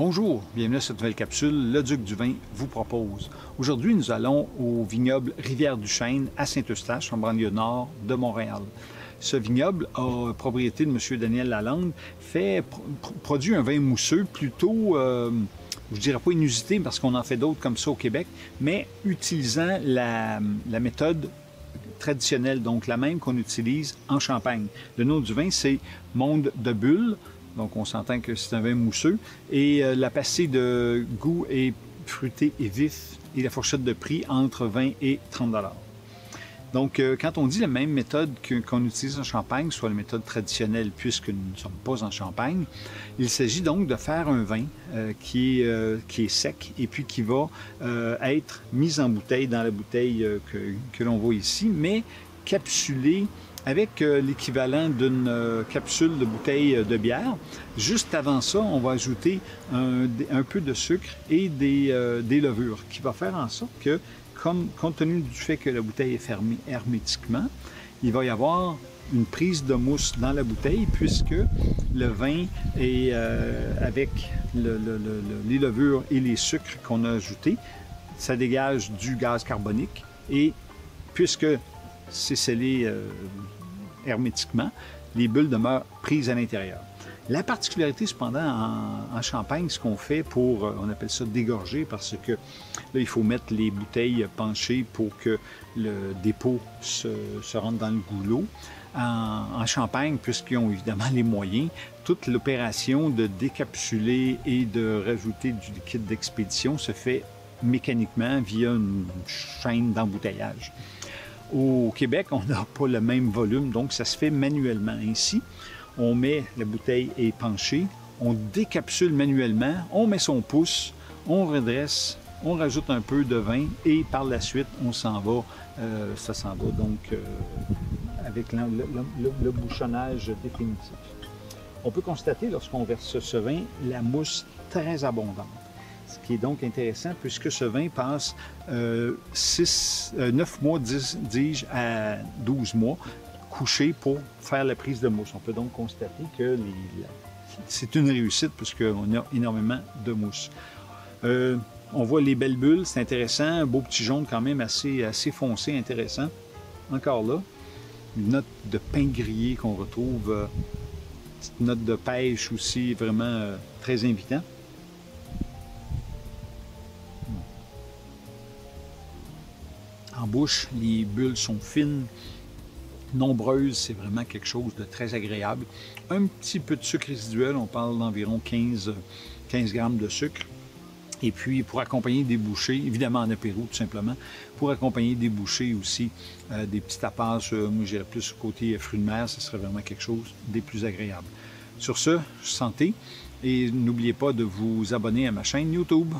Bonjour, bienvenue à cette nouvelle capsule. Le Duc du vin vous propose. Aujourd'hui, nous allons au vignoble Rivière-du-Chêne à Saint-Eustache, en banlieue nord de Montréal. Ce vignoble, a propriété de M. Daniel Lalande, produit un vin mousseux plutôt, je dirais pas inusité parce qu'on en fait d'autres comme ça au Québec, mais utilisant la méthode traditionnelle, donc la même qu'on utilise en Champagne. Le nom du vin, c'est Monde de Bulle. Donc, on s'entend que c'est un vin mousseux. Et la pastille de goût est fruité et vif. Et la fourchette de prix entre 20 et 30 $. Donc, quand on dit la même méthode qu'on utilise en Champagne, soit la méthode traditionnelle, puisque nous ne sommes pas en Champagne, il s'agit donc de faire un vin qui est sec et puis qui va être mis en bouteille dans la bouteille que l'on voit ici, mais capsulé avec l'équivalent d'une capsule de bouteille de bière. Juste avant ça, on va ajouter un peu de sucre et des levures, qui va faire en sorte que, compte tenu du fait que la bouteille est fermée hermétiquement, il va y avoir une prise de mousse dans la bouteille, puisque le vin est avec les levures et les sucres qu'on a ajoutés, ça dégage du gaz carbonique, et puisque c'est scellé hermétiquement, les bulles demeurent prises à l'intérieur. La particularité, cependant, en Champagne, ce qu'on fait pour, on appelle ça dégorger, parce que là, il faut mettre les bouteilles penchées pour que le dépôt se rentre dans le goulot. En Champagne, puisqu'ils ont évidemment les moyens, toute l'opération de décapsuler et de rajouter du liquide d'expédition se fait mécaniquement via une chaîne d'embouteillage. Au Québec, on n'a pas le même volume, donc ça se fait manuellement. Ainsi, on met, la bouteille est penchée, on décapsule manuellement, on met son pouce, on redresse, on rajoute un peu de vin et par la suite, on s'en va, ça s'en va donc avec le bouchonnage définitif. On peut constater, lorsqu'on verse ce vin, la mousse très abondante. Ce qui est donc intéressant, puisque ce vin passe 9 mois, dis-je, à 12 mois, couché pour faire la prise de mousse. On peut donc constater que c'est une réussite, puisqu'on a énormément de mousse. On voit les belles bulles, c'est intéressant, un beau petit jaune quand même assez foncé, intéressant. Encore là, une note de pain grillé qu'on retrouve, petite note de pêche aussi, vraiment très invitant. En bouche, les bulles sont fines, nombreuses, c'est vraiment quelque chose de très agréable. Un petit peu de sucre résiduel, on parle d'environ 15 grammes de sucre. Et puis, pour accompagner des bouchées, évidemment en apéro tout simplement, pour accompagner des bouchées aussi, des petits tapas, moi j'irais plus côté fruits de mer, ce serait vraiment quelque chose des plus agréables. Sur ce, santé, et n'oubliez pas de vous abonner à ma chaîne YouTube.